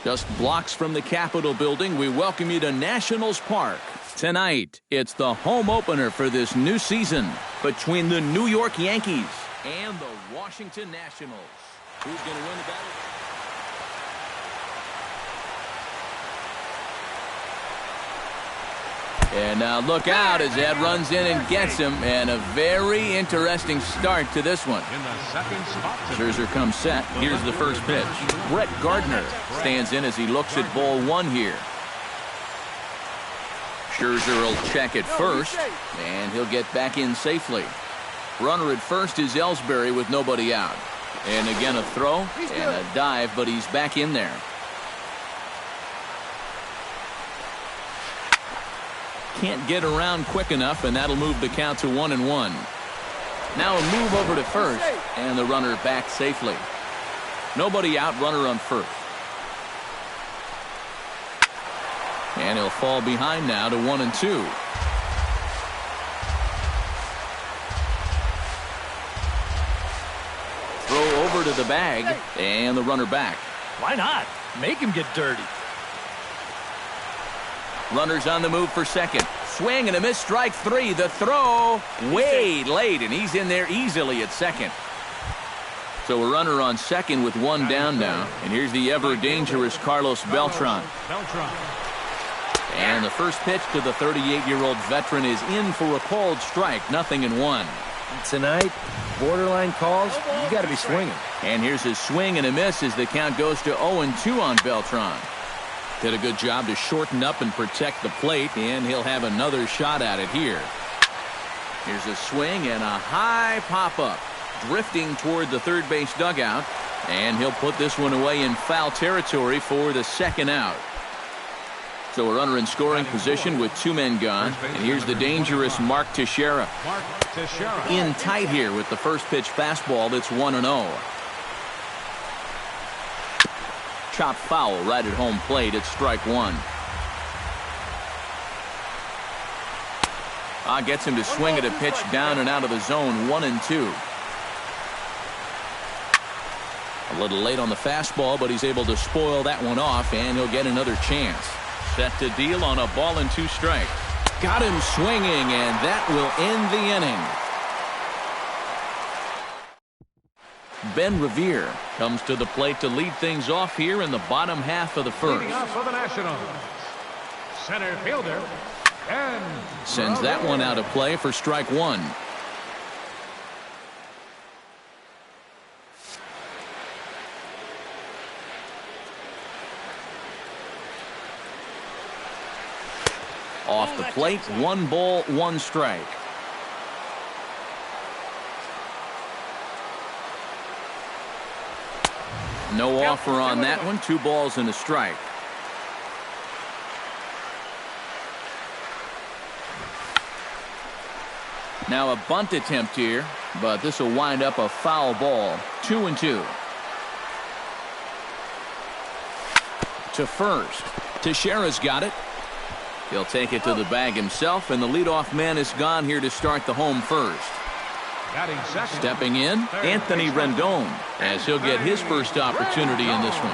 Just blocks from the Capitol building, we welcome you to Nationals Park. Tonight, it's the home opener for this new season between the New York Yankees and the Washington Nationals. Who's going to win the battle? And now look out as Ed runs in and gets him, and a very interesting start to this one. Scherzer comes set. Here's the first pitch. Brett Gardner stands in as he looks at ball one here. Scherzer will check at first, and he'll get back in safely. Runner at first is Ellsbury with nobody out. And again a throw and a dive, but he's back in there. Can't get around quick enough, and that'll move the count to 1-1. Now a move over to first, and the runner back safely. Nobody out, runner on first. And he'll fall behind now to 1-2. Throw over to the bag, and the runner back. Why not? Make him get dirty. Runners on the move for second. Swing and a miss, strike three. The throw way late, and he's in there easily at second. So a runner on second with one down now. And here's the ever-dangerous Carlos Beltran. And the first pitch to the 38-year-old veteran is in for a called strike, 0-1. Tonight, borderline calls, you got to be swinging. And here's his swing and a miss as the count goes to 0-2 on Beltran. Did a good job to shorten up and protect the plate, and he'll have another shot at it here. Here's a swing and a high pop-up, drifting toward the third base dugout, and he'll put this one away in foul territory for the second out. So a runner in scoring position with two men gone, and here's the dangerous Mark Teixeira. In tight here with the first pitch fastball that's 1-0. Chop foul right at home plate at strike one. Gets him to swing at a pitch down and out of the zone, 1-2. A little late on the fastball, but he's able to spoil that one off, and he'll get another chance. Set to deal on a ball and two strikes. Got him swinging, and that will end the inning. Ben Revere comes to the plate to lead things off here in the bottom half of the first. Leading off for the Nationals, center fielder, Ben sends that one out of play for strike one. Off the plate, 1 ball, 1 strike. No offer on that one. 2 balls and a strike. Now a bunt attempt here, but this will wind up a foul ball. 2-2. To first. Teixeira's got it. He'll take it to the bag himself, and the leadoff man is gone here to start the home first. Stepping in, Anthony Rendon, as he'll get his first opportunity in this one.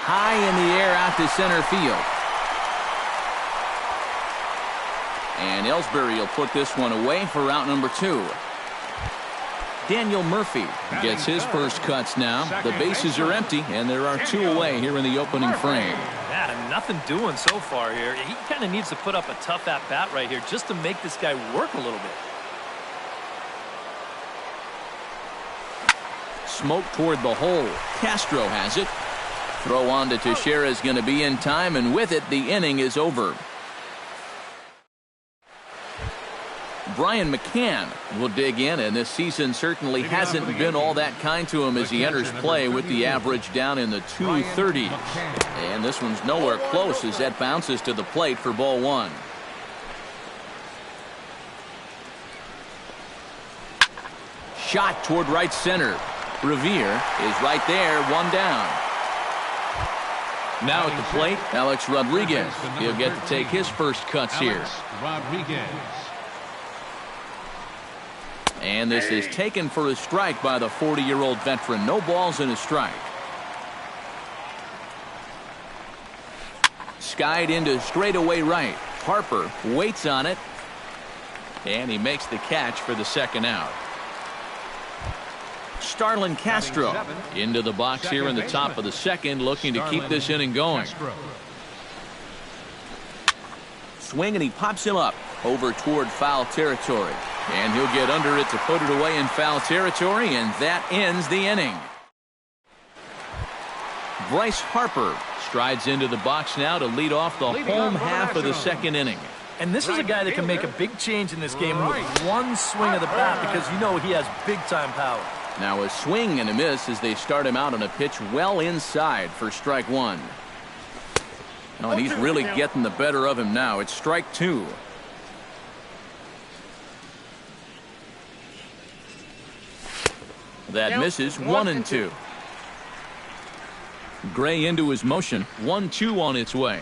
High in the air out to center field. And Ellsbury will put this one away for out number 2. Daniel Murphy gets his first cuts now. The bases are empty, and there are 2 away here in the opening frame. Yeah, nothing doing so far here. He kind of needs to put up a tough at-bat right here just to make this guy work a little bit. Smoke toward the hole. Castro has it. Throw on to Teixeira is going to be in time, and with it, the inning is over. Brian McCann will dig in, and this season certainly hasn't been all that kind to him as he enters play with the average down in the 230s. And this one's nowhere close as that bounces to the plate for ball 1. Shot toward right center. Revere is right there, 1 down. Now at the plate, Alex Rodriguez. He'll get to take his first cuts here. And this is taken for a strike by the 40-year-old veteran. No balls and a strike. skied into straightaway right. Harper waits on it, and he makes the catch for the second out. Starlin Castro into the box here in the top of the second, looking to keep this inning going. Swing, and he pops him up over toward foul territory. And he'll get under it to put it away in foul territory, and that ends the inning. Bryce Harper strides into the box now to lead off the home half of the second inning. And this is a guy that can make a big change in this game with one swing of the bat, because you know he has big-time power. Now a swing and a miss as they start him out on a pitch well inside for strike one. Oh, and he's really getting the better of him now. It's strike two. That misses. 1-2. Gray into his motion. 1-2 on its way.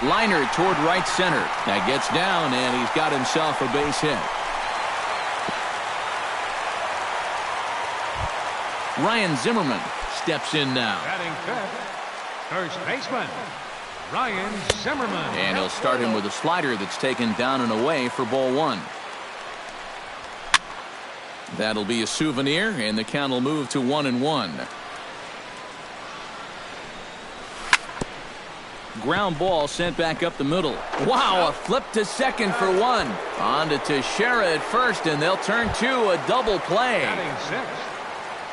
Liner toward right center. That gets down, and he's got himself a base hit. Ryan Zimmerman steps in now. Batting fifth, first baseman, Ryan Zimmerman. And he'll start him with a slider that's taken down and away for ball one. That'll be a souvenir, and the count will move to 1-1. Ground ball sent back up the middle. Wow, a flip to second for one. On to Teixeira at first, and they'll turn to a double play.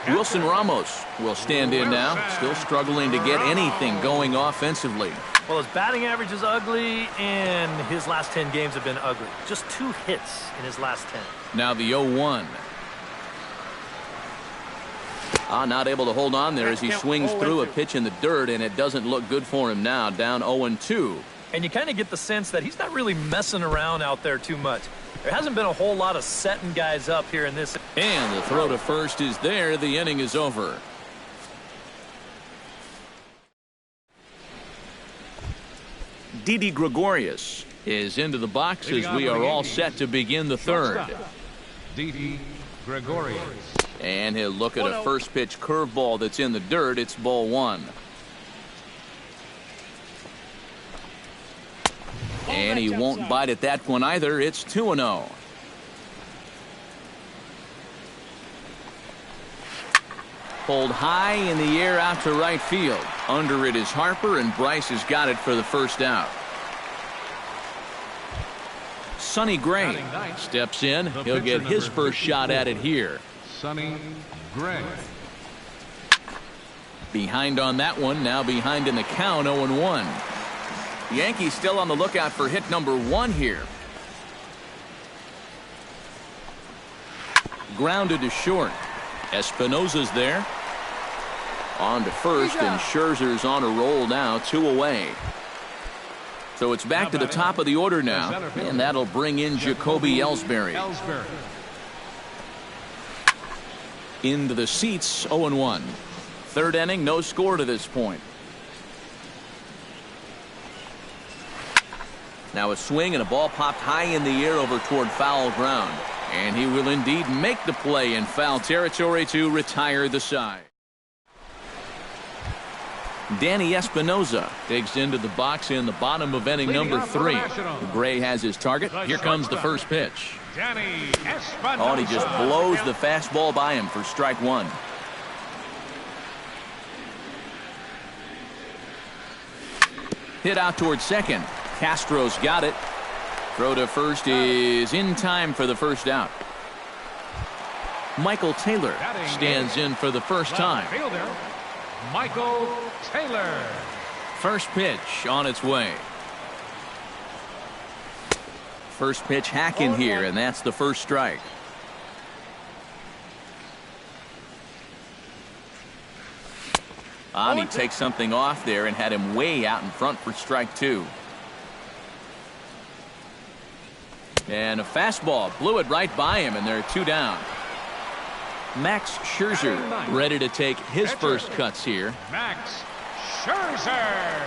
Wilson Ramos will stand in now, still struggling to get anything going offensively. Well, his batting average is ugly, and his last 10 games have been ugly. Just 2 hits in his last 10. Now the 0-1. Not able to hold on there as he swings through a pitch in the dirt, and it doesn't look good for him now. Down 0-2. And you kind of get the sense that he's not really messing around out there too much. There hasn't been a whole lot of setting guys up here in this. And the throw to first is there. The inning is over. Didi Gregorius is into the box as we are all set to begin the third. Didi Gregorius. And he'll look at a first pitch curveball that's in the dirt. It's ball one. And he won't bite at that one either. It's 2-0. Pulled high in the air out to right field. Under it is Harper, and Bryce has got it for the first out. Sonny Gray steps in. He'll get his first shot at it here. Sonny Gray. Behind on that one. Now behind in the count. 0-1. Yankees still on the lookout for hit number 1 here. Grounded to short. Espinosa's there. On to first, and Scherzer's on a roll now. 2 away. So it's back to the top of the order now, and that'll bring in Jacoby Ellsbury. Into the seats. 0-1. Third inning, no score to this point. Now a swing, and a ball popped high in the air over toward foul ground. And he will indeed make the play in foul territory to retire the side. Danny Espinosa digs into the box in the bottom of inning number 3. Gray has his target. Here comes the first pitch. Oh, and he just blows the fastball by him for strike one. Hit out towards second. Castro's got it. Throw to first is in time for the first out. Michael Taylor stands in for the first time. Michael Taylor. First pitch on its way. First pitch hacking here, and that's the first strike. And he takes something off there and had him way out in front for strike 2. And a fastball blew it right by him, and there are 2 down. Max Scherzer ready to take his first cuts here. Max Scherzer.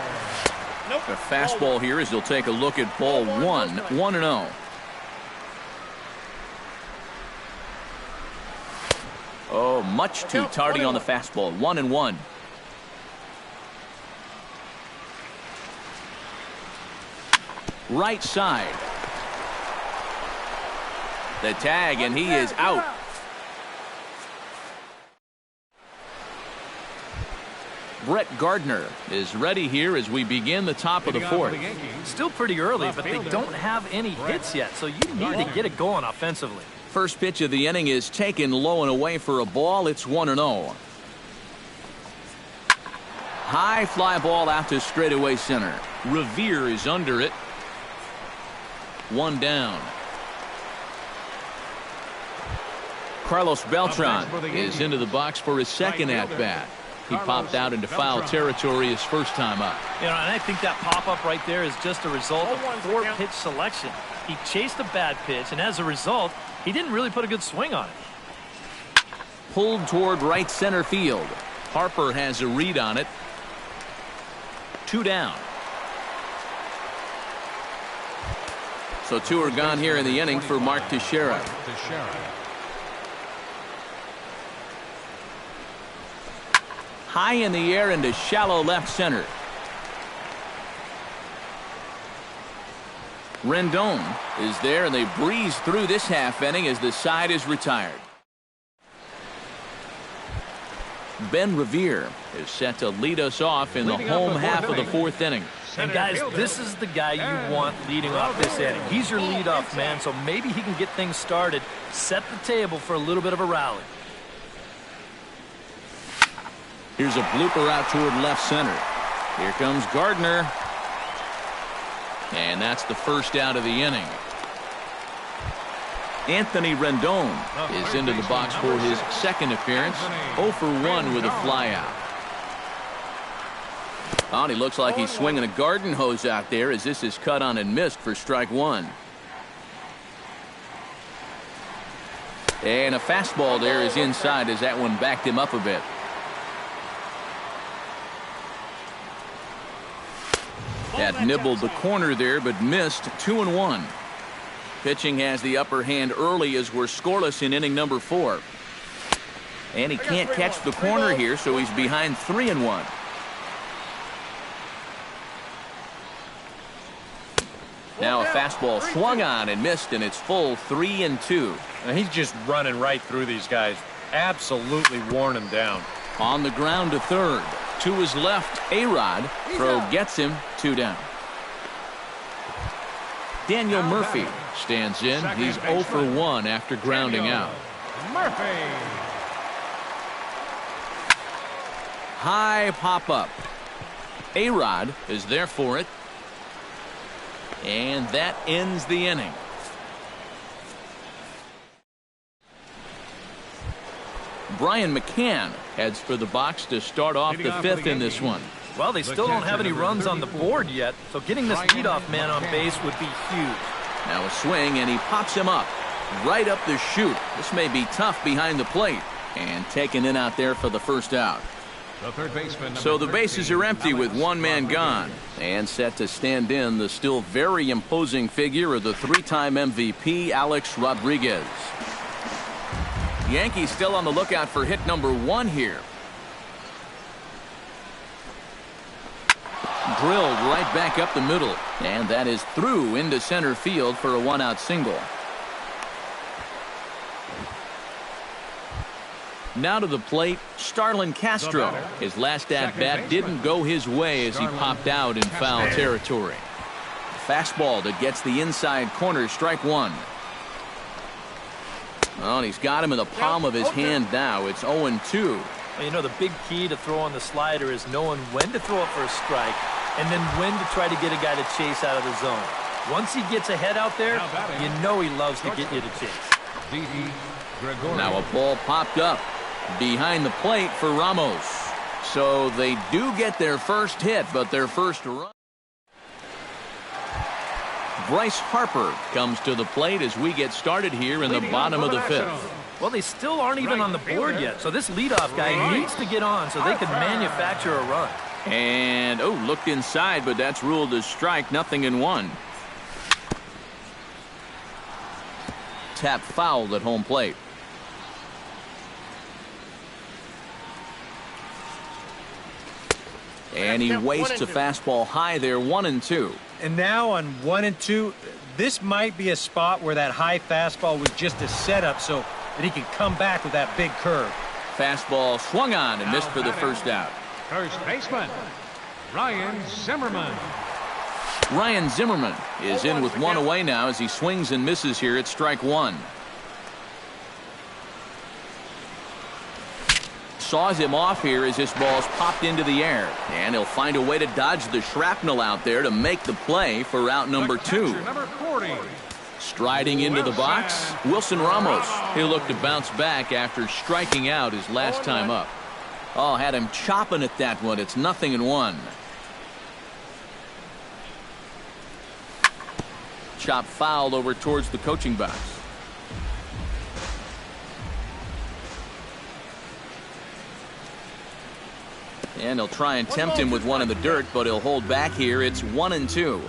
The fastball here as he'll take a look at ball 1. 1-0. Oh, much too tardy on the fastball. 1-1. right side. The tag, and he is out. Brett Gardner is ready here as we begin the top of the fourth. Still pretty early, but they don't have any hits yet, so you need to get it going offensively. First pitch of the inning is taken low and away for a ball. It's 1-0. High fly ball out to straightaway center. Revere is under it. One down. Carlos Beltran is into the box for his second at-bat. He popped out into foul territory his first time up. You know, and I think that pop-up right there is just a result of poor pitch selection. He chased a bad pitch, and as a result, he didn't really put a good swing on it. Pulled toward right center field. Harper has a read on it. 2 down. So 2 are gone here in the inning for Mark Teixeira. High in the air into shallow left center. Rendon is there, and they breeze through this half inning as the side is retired. Ben Revere is set to lead us off in the home half of the fourth inning. And guys, this is the guy you want leading off this inning. He's your leadoff man, so maybe he can get things started, set the table for a little bit of a rally. Here's a blooper out toward left center. Here comes Gardner. And that's the first out of the inning. Anthony Rendon is into the box for his second appearance. 0 for 1 with a flyout. Oh, and he looks like he's swinging a garden hose out there as this is cut on and missed for strike 1. And a fastball there is inside as that one backed him up a bit. That nibbled the corner there, but missed. 2-1. Pitching has the upper hand early as we're scoreless in inning number 4. And he can't catch the corner here, so he's behind 3-1. Now a fastball swung on and missed, and it's full 3-2. Now he's just running right through these guys. Absolutely worn them down. On the ground to third. To his left, A-Rod. Throw gets him. 2 down. Daniel Murphy stands in. He's 0 for 1 after grounding out. Murphy. High pop-up. A-Rod is there for it. And that ends the inning. Brian McCann heads for the box to start off the fifth in this one. Well, they still don't have any runs on the board yet, so getting this leadoff man on base would be huge. Now a swing, and he pops him up. Right up the chute. This may be tough behind the plate. And taken in out there for the first out. The third baseman, so the bases are empty with one man gone. And set to stand in the still very imposing figure of the 3-time MVP, Alex Rodriguez. Yankees still on the lookout for hit number 1 here. Drilled right back up the middle. And that is through into center field for a 1-out single. Now to the plate, Starlin Castro. His last at-bat didn't go his way as he popped out in foul territory. Fastball that gets the inside corner, strike 1. Oh, and he's got him in the palm of his hand now. It's 0-2. Well, you know, the big key to throw on the slider is knowing when to throw it for a strike and then when to try to get a guy to chase out of the zone. Once he gets ahead out there, you know he loves to get you to chase. Now a ball popped up behind the plate for Ramos. So they do get their first hit, but their first run. Bryce Harper comes to the plate as we get started here in the bottom of the fifth. Well, they still aren't even on the board yet, so this leadoff guy needs to get on so they can manufacture a run. And, oh, looked inside, but that's ruled as strike, 0-1. Tap fouled at home plate. And he wastes a fastball high there, 1-2. And now on 1-2, this might be a spot where that high fastball was just a setup so that he can come back with that big curve. Fastball swung on and missed for the first out. First baseman, Ryan Zimmerman. Ryan Zimmerman is in with one away now as he swings and misses here at strike one. Saws him off here as this ball's popped into the air. And he'll find a way to dodge the shrapnel out there to make the play for out number 2. Number 40. Striding into the box, Wilson Ramos. He'll look to bounce back after striking out his last time up. Oh, had him chopping at that one. It's 0-1. Chop fouled over towards the coaching box. And he'll try and tempt him with one in the dirt, but he'll hold back here. It's 1-2.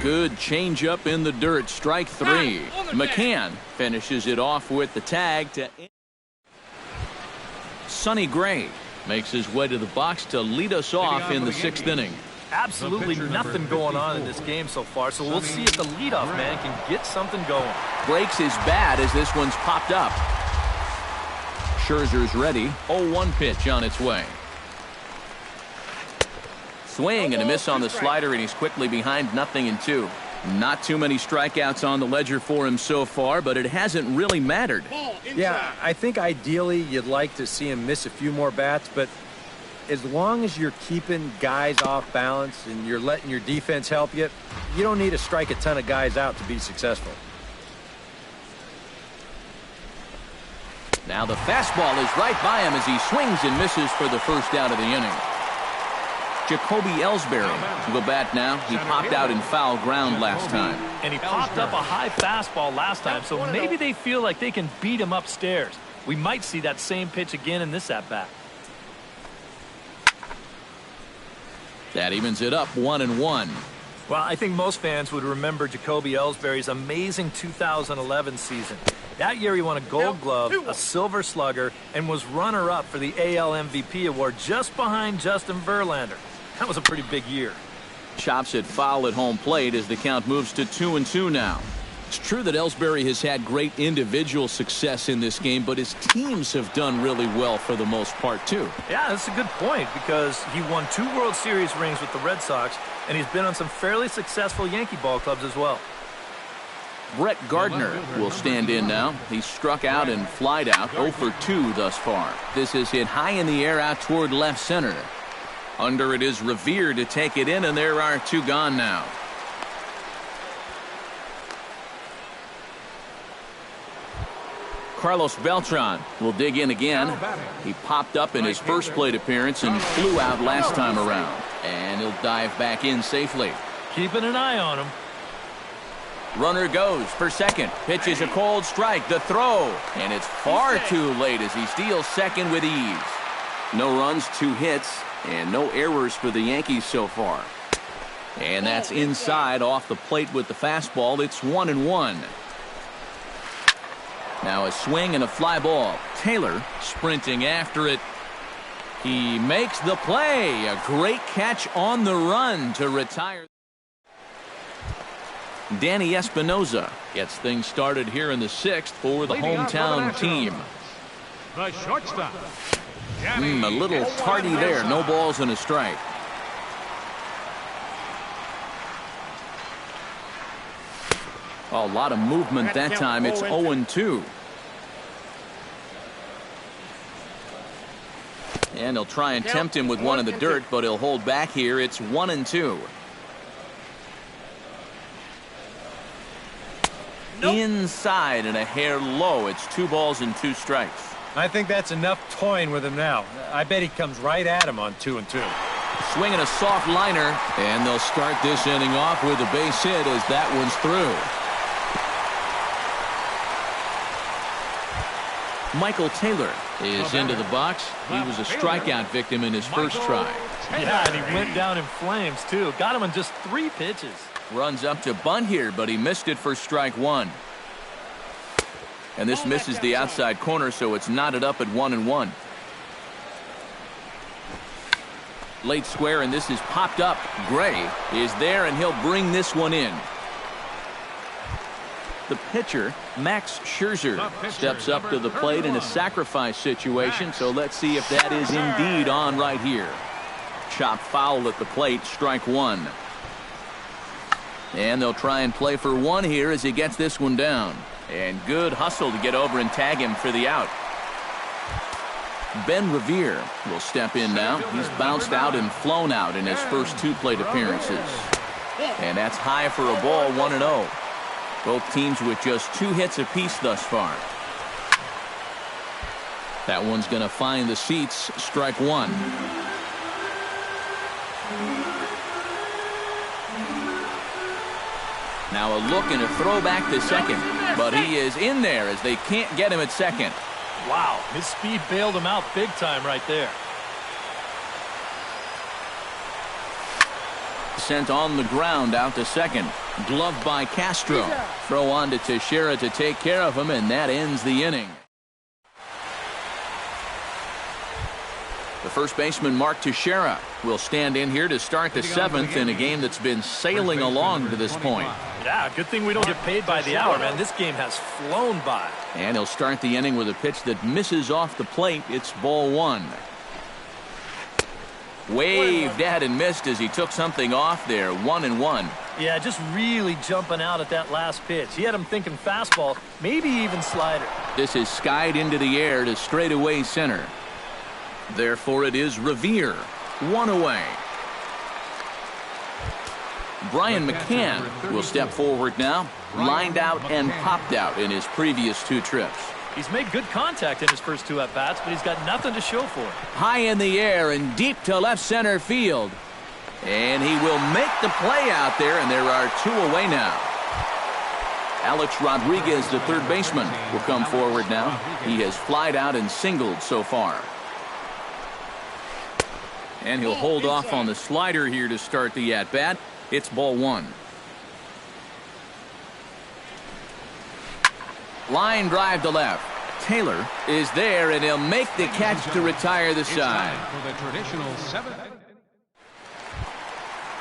Good changeup in the dirt. Strike 3. McCann finishes it off with the tag to Sonny Gray makes his way to the box to lead us off in the 6th inning. Absolutely nothing going on in this game so far, so we'll see if the leadoff man can get something going. Breaks his bat as this one's popped up. Scherzer's ready. 0-1 pitch on its way. Swing and a miss on the slider, and he's quickly behind 0-2. Not too many strikeouts on the ledger for him so far, but it hasn't really mattered. Yeah, I think ideally you'd like to see him miss a few more bats, but as long as you're keeping guys off balance and you're letting your defense help you, you don't need to strike a ton of guys out to be successful. Now the fastball is right by him as he swings and misses for the first out of the inning. Jacoby Ellsbury to the bat now. He popped out in foul ground last time. And he popped up a high fastball last time, so maybe they feel like they can beat him upstairs. We might see that same pitch again in this at-bat. That evens it up 1-1. Well, I think most fans would remember Jacoby Ellsbury's amazing 2011 season. That year he won a Gold Glove, a Silver Slugger, and was runner-up for the AL MVP award just behind Justin Verlander. That was a pretty big year. Chops it foul at home plate as the count moves to 2-2 now. It's true that Ellsbury has had great individual success in this game, but his teams have done really well for the most part, too. Yeah, that's a good point because he won 2 World Series rings with the Red Sox, and he's been on some fairly successful Yankee ball clubs as well. Brett Gardner will stand in now. He struck out and flied out 0 for 2 thus far. This is hit high in the air out toward left center. Under it is Revere to take it in, and there are 2 gone now. Carlos Beltran will dig in again. He popped up in his first plate appearance and flew out last time around. And he'll dive back in safely. Keeping an eye on him. Runner goes for second. Pitches a cold strike. The throw. And it's far too late as he steals second with ease. No runs, 2 hits, and no errors for the Yankees so far. And that's inside off the plate with the fastball. It's 1-1. Now a swing and a fly ball. Taylor sprinting after it. He makes the play. A great catch on the run to retire. Danny Espinoza gets things started here in the 6th for the hometown team. The shortstop. A little tardy there. No balls and a strike. A lot of movement that time. It's 0-2. And he'll try and tempt him with one in the dirt, but he'll hold back here. It's 1-2. Inside and a hair low. It's 2 balls and 2 strikes. I think that's enough toying with him now. I bet he comes right at him on 2-2. Swinging a soft liner, and they'll start this inning off with a base hit as that one's through. Michael Taylor is into the box. He was a strikeout victim in his first try. Yeah, and he went down in flames, too. Got him on just 3 pitches. Runs up to bunt here, but he missed it for strike 1. And this misses the outside corner, so it's knotted up at 1-1. Late square, and this is popped up. Gray is there, and he'll bring this one in. The pitcher, Max Scherzer, steps up to the plate in a sacrifice situation, so let's see if that is indeed on right here. Chop foul at the plate, strike one. And they'll try and play for one here as he gets this one down. And good hustle to get over and tag him for the out. Ben Revere will step in now. He's bounced out and flown out in his first two plate appearances. And that's high for a ball, 1-0. Both teams with just 2 hits apiece thus far. That one's going to find the seats, strike one. Now a look and a throw back to second. But he is in there as they can't get him at second. Wow, his speed bailed him out big time right there. Sent on the ground out to second. Gloved by Castro. Throw on to Teixeira to take care of him, and that ends the inning. The first baseman, Mark Teixeira, will stand in here to start the 7th in a game that's been sailing along to this point. Yeah, good thing we don't get paid by the hour, man. This game has flown by. And he'll start the inning with a pitch that misses off the plate. It's ball one. Waved at and missed as he took something off there. 1-1. Yeah, just really jumping out at that last pitch. He had him thinking fastball, maybe even slider. This is skied into the air to straightaway center. Therefore, it is Revere. 1 away. Brian McCann will step forward now. Lined out and popped out in his previous 2 trips. He's made good contact in his first 2 at-bats, but he's got nothing to show for it. High in the air and deep to left center field. And he will make the play out there, and there are 2 away now. Alex Rodriguez, the third baseman, will come forward now. He has flied out and singled so far. And he'll hold off on the slider here to start the at-bat. It's ball one. Line drive to left. Taylor is there, and he'll make the catch to retire the side.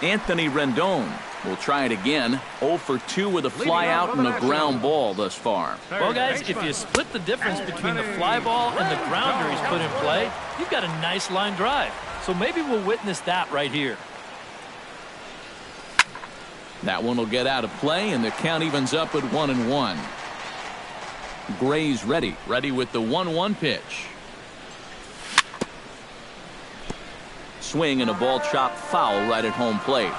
Anthony Rendon will try it again. 0 for 2 with a fly out and a ground ball thus far. Well, guys, if you split the difference between the fly ball and the grounder he's put in play, you've got a nice line drive. So maybe we'll witness that right here. That one will get out of play, and the count evens up at 1-1. Gray's ready with the 1-1 pitch. Swing and a ball chopped foul right at home plate.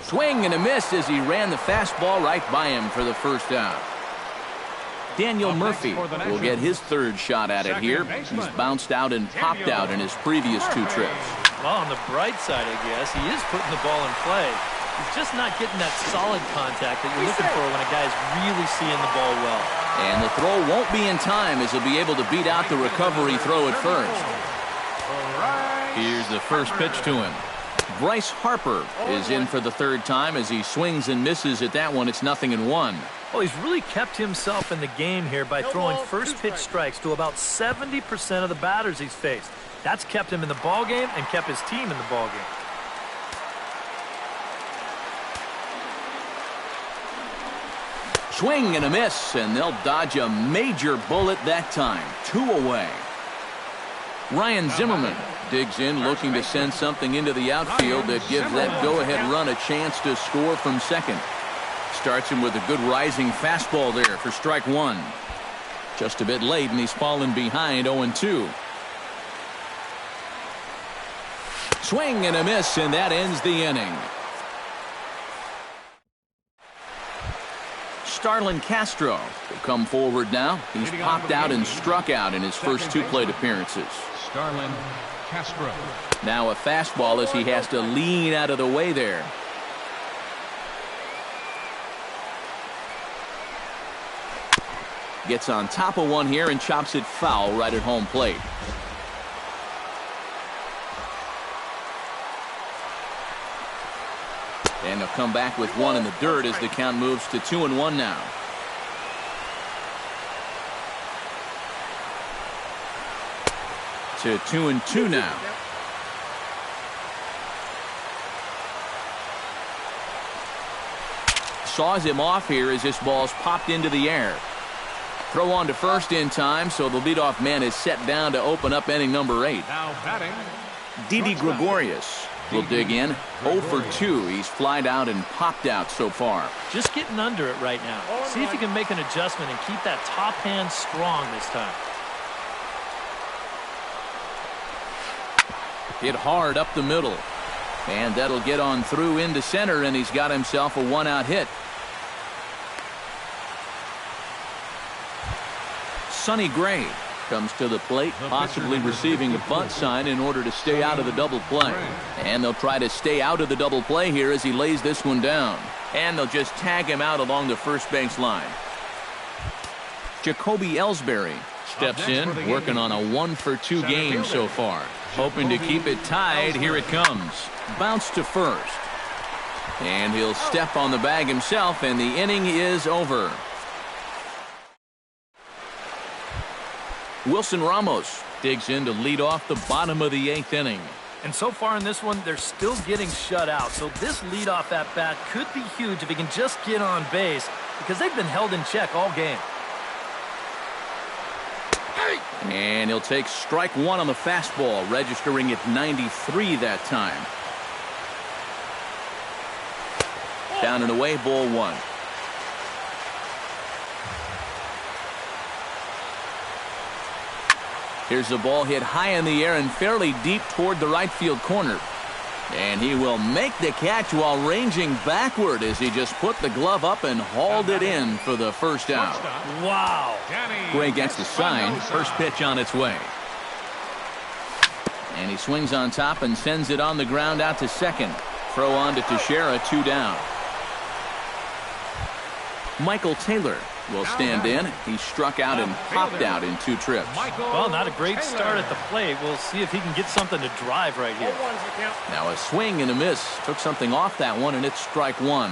Swing and a miss as he ran the fastball right by him for the first out. Daniel Murphy will get his 3rd shot at it here. He's bounced out and popped out in his previous 2 trips. Well, on the bright side, I guess, he is putting the ball in play. He's just not getting that solid contact that you're looking for when a guy's really seeing the ball well. And the throw won't be in time as he'll be able to beat out the recovery throw at first. Here's the first pitch to him. Bryce Harper is in for the 3rd time as he swings and misses at that one. It's 0-1. Well, he's really kept himself in the game here by throwing first pitch strikes to about 70% of the batters he's faced. That's kept him in the ball game and kept his team in the ball game. Swing and a miss, and they'll dodge a major bullet that time. 2 away. Ryan Zimmerman digs in, looking to send something into the outfield that gives that go-ahead run a chance to score from second. Starts him with a good rising fastball there for strike one. Just a bit late, and he's fallen behind 0-2. Swing and a miss, and that ends the inning. Starlin Castro will come forward now. He's popped out and struck out in his first 2 plate appearances. Starlin Castro. Now a fastball as he has to lean out of the way there. Gets on top of one here and chops it foul right at home plate. And they'll come back with one in the dirt as the count moves to 2-1 now. to 2-2 now. Saws him off here as this ball's popped into the air. Throw on to first in time, so the leadoff man is set down to open up inning number 8. Now batting, Didi Gregorius will dig in. 0 for 2. He's flied out and popped out so far. Just getting under it right now. See if you can make an adjustment and keep that top hand strong this time. Hit hard up the middle. And that'll get on through into center, and he's got himself a 1-out hit. Sonny Gray comes to the plate, possibly receiving a bunt sign in order to stay out of the double play. And they'll try to stay out of the double play here as he lays this one down. And they'll just tag him out along the first base line. Jacoby Ellsbury steps in, working on a 1 for 2 game so far. Hoping to keep it tied. Here it comes. Bounce to first. And he'll step on the bag himself, and the inning is over. Wilson Ramos digs in to lead off the bottom of the 8th inning. And so far in this one, they're still getting shut out. So this leadoff at bat could be huge if he can just get on base, because they've been held in check all game. And he'll take strike 1 on the fastball, registering at 93 that time. Down and away, ball 1. Here's the ball hit high in the air and fairly deep toward the right field corner. And he will make the catch while ranging backward as he just put the glove up and hauled it in for the first out. Wow. Gray gets the sign. First pitch on its way. And he swings on top and sends it on the ground out to second. Throw on to Teixeira, 2 down. Michael Taylor will stand in. He struck out and popped out in 2 trips. Well, not a great start at the plate. We'll see if he can get something to drive right here. Now a swing and a miss. Took something off that one, and it's strike 1.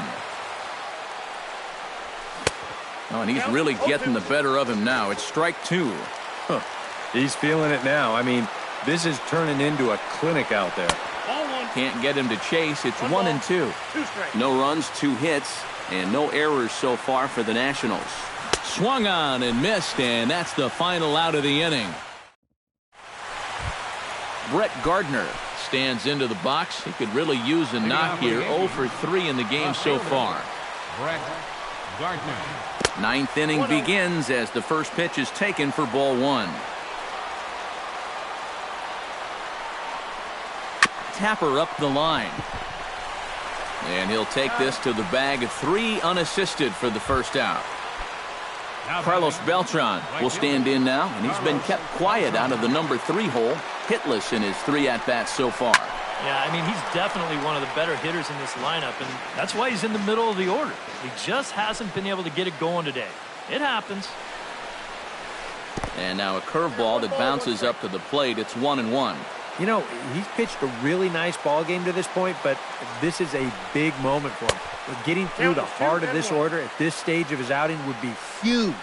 Oh, and he's really getting the better of him now. It's strike 2. Huh. He's feeling it now. I mean, this is turning into a clinic out there. Can't get him to chase. It's 1-2. No runs, 2 hits, and no errors so far for the Nationals. Swung on and missed, and that's the final out of the inning. Brett Gardner stands into the box. He could really use a knock here. 0 for 3 in the game so far. Brett Gardner. 9th inning begins as the first pitch is taken for ball 1. Tapper up the line. And he'll take this to the bag of 3 unassisted for the first out. Carlos Beltran will stand in now, and he's been kept quiet out of the number 3 hole, hitless in his 3 at-bats so far. Yeah, I mean, he's definitely one of the better hitters in this lineup, and that's why he's in the middle of the order. He just hasn't been able to get it going today. It happens. And now a curveball that bounces up to the plate. It's 1-1. You know, he's pitched a really nice ball game to this point, but this is a big moment for him. Getting through the heart of this order at this stage of his outing would be huge.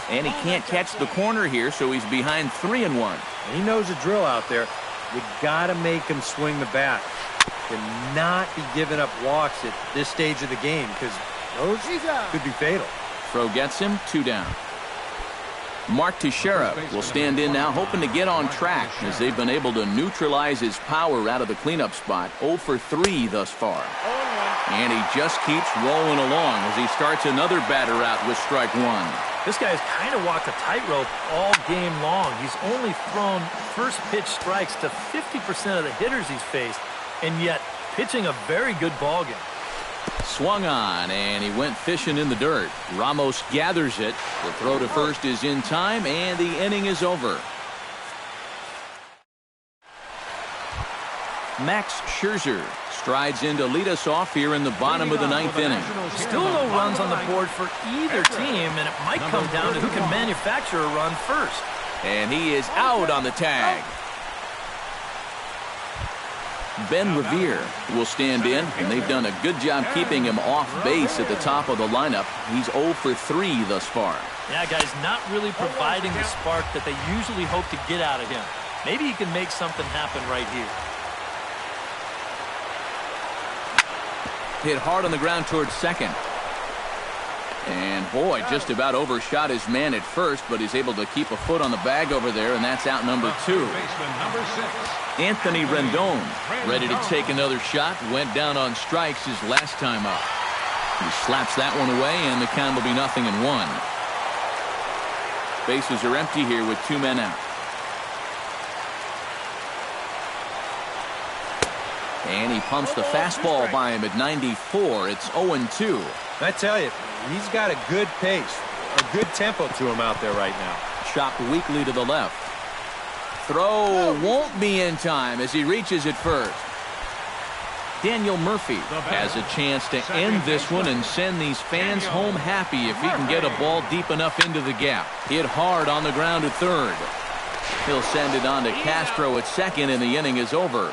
And he can't catch the corner here, so he's behind 3-1. He knows the drill out there. You got to make him swing the bat. Cannot be giving up walks at this stage of the game, because those could be fatal. Throw gets him, 2 down. Mark Teixeira will stand in now, hoping to get on track as they've been able to neutralize his power out of the cleanup spot. 0 for 3 thus far. And he just keeps rolling along as he starts another batter out with strike 1. This guy's kind of walked a tightrope all game long. He's only thrown first pitch strikes to 50% of the hitters he's faced, and yet pitching a very good ball game. Swung on, and he went fishing in the dirt. Ramos gathers it. The throw to first is in time, and the inning is over. Max Scherzer strides in to lead us off here in the bottom of the 9th inning. Still no runs on the board for either team, and it might come down to who can manufacture a run first. And he is out on the tag. Ben Revere will stand in, and they've done a good job keeping him off base at the top of the lineup. He's 0 for 3 thus far. Yeah, guys, not really providing the spark that they usually hope to get out of him. Maybe he can make something happen right here. Hit hard on the ground towards second. And boy, just about overshot his man at first, but he's able to keep a foot on the bag over there, and that's out number 2. Anthony Rendon, ready to take another shot, went down on strikes his last time up. He slaps that one away, and the count will be 0-1. Bases are empty here with 2 men out. And he pumps the fastball by him at 94. It's 0-2. I tell you, he's got a good pace, a good tempo to him out there right now. Chopped weakly to the left. Throw won't be in time as he reaches it first. Daniel Murphy has a chance to end this one and send these fans home happy if he can get a ball deep enough into the gap. Hit hard on the ground at third. He'll send it on to Castro at second, and the inning is over.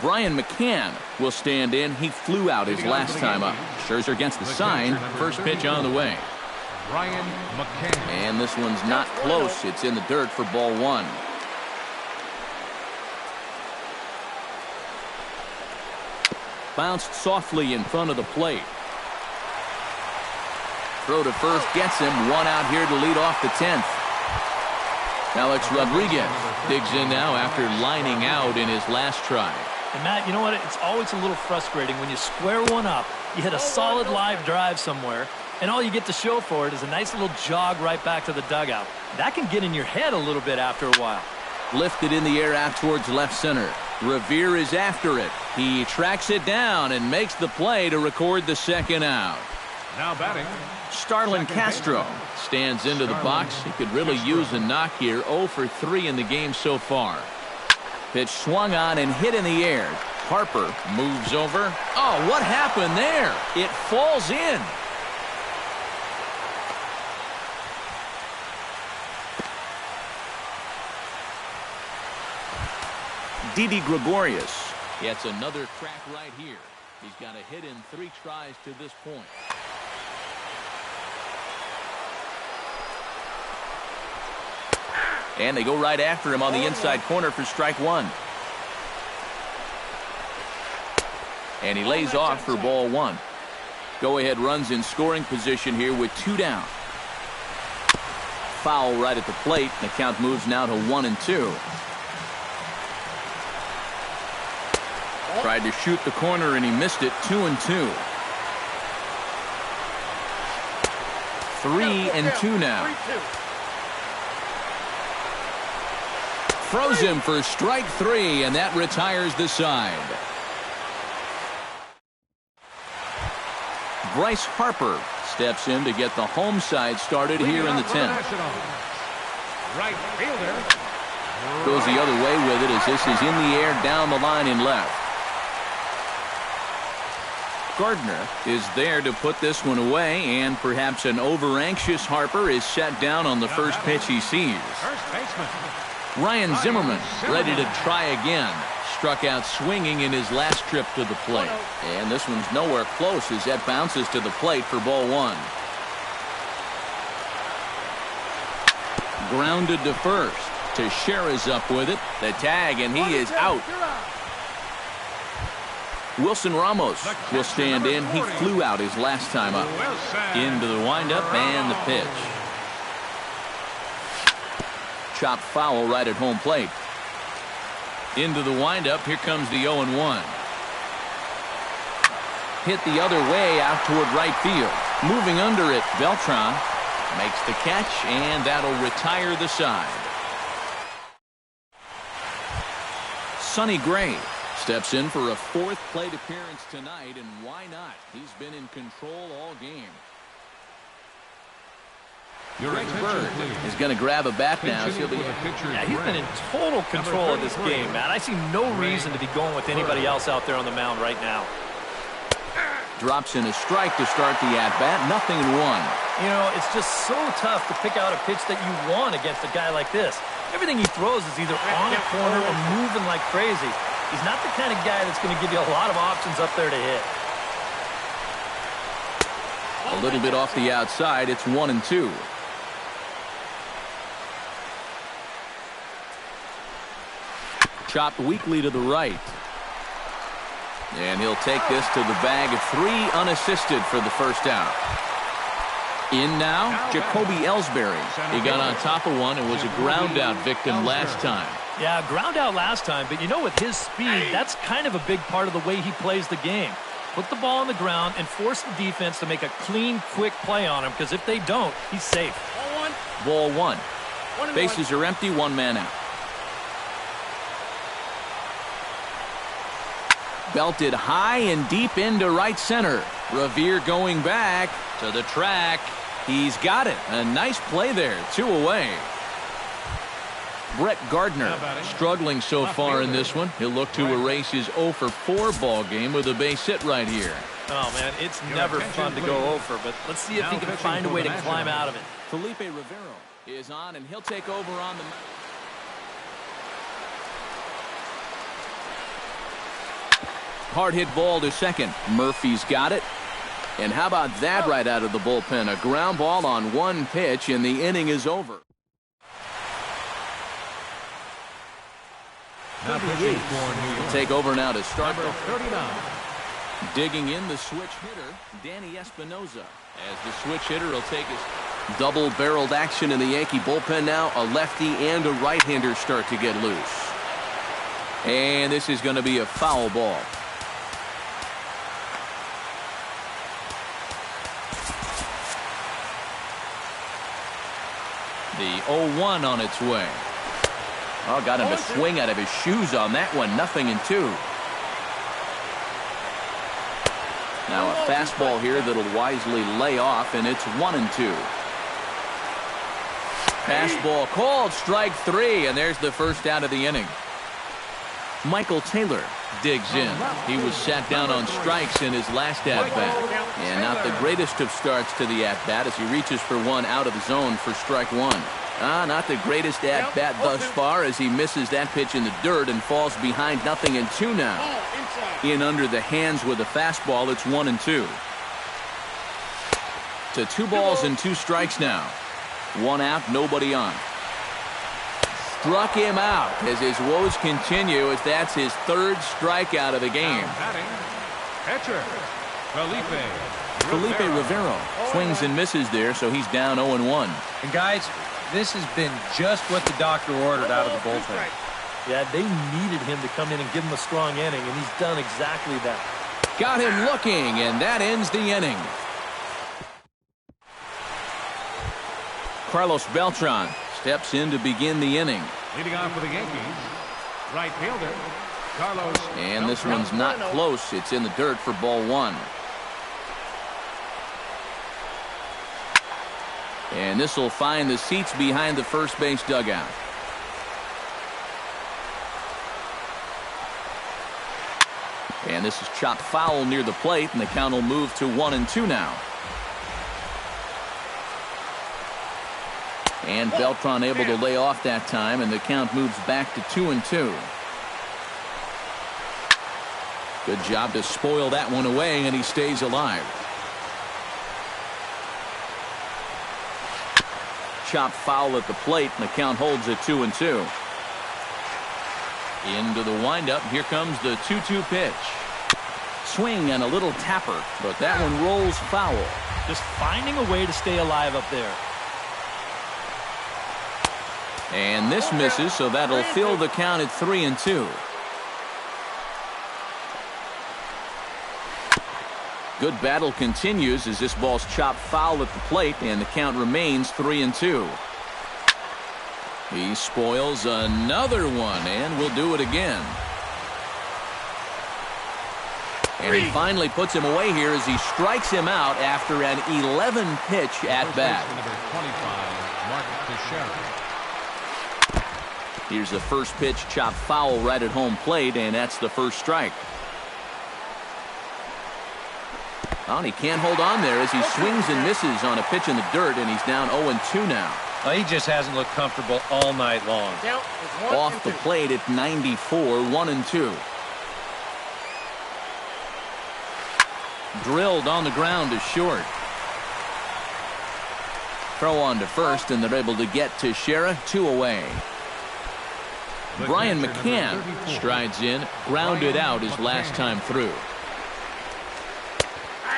Brian McCann will stand in. He flew out his last time up. Scherzer gets the sign. First pitch on the way. Brian McCann. And this one's not close. It's in the dirt for ball 1. Bounced softly in front of the plate. Throw to first gets him. 1 out here to lead off the 10th. Alex Rodriguez digs in now after lining out in his last try. And Matt, you know what? It's always a little frustrating when you square one up, you hit a solid live drive somewhere, and all you get to show for it is a nice little jog right back to the dugout. That can get in your head a little bit after a while. Lifted in the air out towards left center. Revere is after it. He tracks it down and makes the play to record the second out. Now batting, Starlin Castro stands into the box. He could really use a knock here. 0 for 3 in the game so far. Pitch swung on and hit in the air. Harper moves over. Oh, what happened there? It falls in. Didi Gregorius gets another crack right here. He's got a hit in 3 tries to this point. And they go right after him on the inside corner for strike 1. And he lays off for ball 1. Go-ahead runs in scoring position here with 2 down. Foul right at the plate. The count moves now to 1-2. Tried to shoot the corner and he missed it. 2-2. 3-2 now. Throws him for strike 3, and that retires the side. Bryce Harper steps in to get the home side started here in the 10th. right fielder. Goes the other way with it as this is in the air down the line in left. Gardner is there to put this one away, and perhaps an over-anxious Harper is set down on the first pitch he sees. First baseman. Ryan Zimmerman ready to try again. Struck out swinging in his last trip to the plate. And this one's nowhere close as that bounces to the plate for ball 1. Grounded to first. Teixeira's up with it. The tag, and he is out. Wilson Ramos will stand in. He flew out his last time up. Into the windup and the pitch. Chopped foul right at home plate. Into the windup. Here comes the 0-1. Hit the other way out toward right field. Moving under it, Beltran makes the catch, and that'll retire the side. Sonny Gray steps in for a 4th plate appearance tonight, and why not? He's been in control all game. Greg Bird is going to grab a bat now. So yeah, he's been in total control of this game, man. I see no reason to be going with anybody else out there on the mound right now. Drops in a strike to start the at-bat. 0-1. You know, it's just so tough to pick out a pitch that you want against a guy like this. Everything he throws is either on a corner or moving like crazy. He's not the kind of guy that's going to give you a lot of options up there to hit. A little bit off the outside. It's 1-2. Chopped weakly to the right. And he'll take this to the bag of 3 unassisted for the first out. In now, Jacoby Ellsbury. He got on top of one and was a ground out victim last time. Yeah, ground out last time, but you know, with his speed, that's kind of a big part of the way he plays the game. Put the ball on the ground and force the defense to make a clean, quick play on him, because if they don't, he's safe. Ball one. Bases are empty, 1 man out. Belted high and deep into right center. Revere going back to the track. He's got it. A nice play there. 2 away. Brett Gardner struggling so far in this one. He'll look to erase his 0 for 4 ball game with a base hit right here. Oh, man, it's never fun to go over, but let's see if he can find a way to climb out of it. Felipe Rivero is on, and he'll take over on the mound. Hard hit ball to second. Murphy's got it. And how about that right out of the bullpen? A ground ball on 1 pitch, and the inning is over. Take over now to start. 39. Digging in the switch hitter, Danny Espinoza. As the switch hitter will take his double-barreled action in the Yankee bullpen now. A lefty and a right-hander start to get loose. And this is going to be a foul ball. The 0-1 on its way. Oh, got him to swing out of his shoes on that one. 0-2. Now a fastball here that'll wisely lay off, and it's 1-2. Fastball called, strike 3, and there's the first out of the inning. Michael Taylor digs in. He was sat down on strikes in his last at-bat. And not the greatest of starts to the at-bat as he reaches for one out of the zone for strike 1. Not the greatest at-bat thus far as he misses that pitch in the dirt and falls behind 0-2 now. In under the hands with a fastball, it's 1-2. To 2 balls and 2 strikes now. 1 out, nobody on. Struck him out as his woes continue as that's his 3rd strikeout of the game. Catcher, Felipe Rivero swings and misses there, so he's down 0-1. And guys, this has been just what the doctor ordered out of the bullpen. Yeah, they needed him to come in and give him a strong inning, and he's done exactly that. Got him looking, and that ends the inning. Carlos Beltran steps in to begin the inning. Leading off for the Yankees, right fielder, Carlos. And this one's not close. It's in the dirt for ball 1. And this will find the seats behind the first base dugout. And this is chopped foul near the plate, and the count will move to 1-2 now. And Beltran able to lay off that time, and the count moves back to 2-2. Good job to spoil that one away, and he stays alive. Chopped foul at the plate, and the count holds at 2-2. Into the windup. Here comes the 2-2 pitch. Swing and a little tapper, but that one rolls foul. Just finding a way to stay alive up there. And this misses, so that'll fill the count at 3-2. Good battle continues as this ball's chopped foul at the plate, and the count remains 3-2. He spoils another one, and will do it again. And he finally puts him away here as he strikes him out after an 11-pitch at-bat. Here's the first pitch chopped foul right at home plate, and that's the first strike. Oh, and he can't hold on there as he swings and misses on a pitch in the dirt, and he's down 0-2 now. He just hasn't looked comfortable all night long. Off the plate at 94, 1-2. Drilled on the ground to short. Throw on to first, and they're able to get Teixeira 2 away. Brian McCann strides in, grounded out his last time through.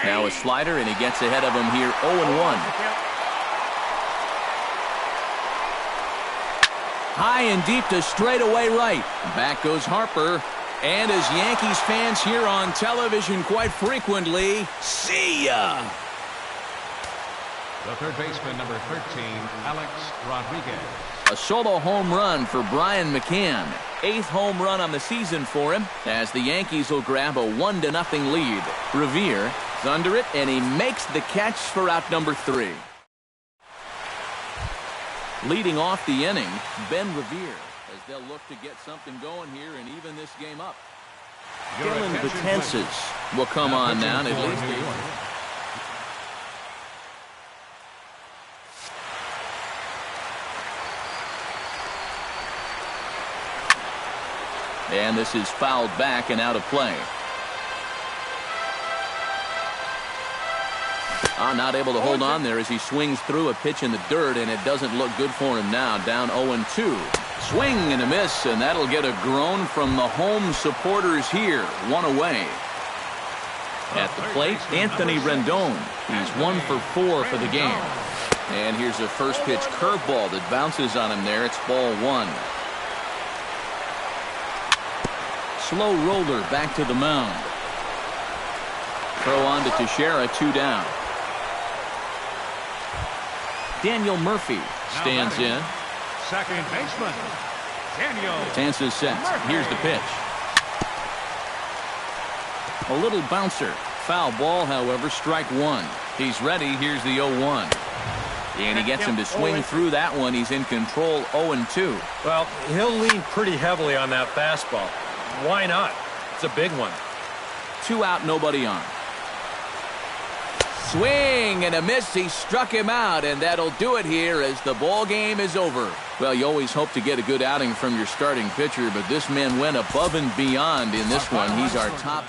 Now a slider, and he gets ahead of him here, 0-1. High and deep to straightaway right. Back goes Harper. And as Yankees fans hear on television quite frequently, see ya! The third baseman, number 13, Alex Rodriguez. A solo home run for Brian McCann. 8th home run on the season for him as the Yankees will grab a 1-0 lead. Revere is under it, and he makes the catch for out number 3. Leading off the inning, Ben Revere, as they'll look to get something going here and even this game up. Dylan Betances will come on now, and at least New York. And this is fouled back and out of play. Not able to hold on there as he swings through a pitch in the dirt, and it doesn't look good for him now. Down 0-2. Swing and a miss, and that'll get a groan from the home supporters here. 1 away. At the plate, Anthony Rendon. He's 1 for 4 for the game. And here's a first pitch curveball that bounces on him there. It's ball 1. Slow roller back to the mound. Throw on to Teixeira, 2 down. Daniel Murphy stands in. Second baseman, Daniel. Betances sets. Here's the pitch. A little bouncer. Foul ball, however, strike 1. He's ready. Here's the 0-1. And he gets him to swing through that one. He's in control, 0-2. Well, he'll lean pretty heavily on that fastball. Why not? It's a big one. 2 out, nobody on. Swing and a miss. He struck him out, and that'll do it here as the ball game is over. Well, you always hope to get a good outing from your starting pitcher, but this man went above and beyond in this one. He's our top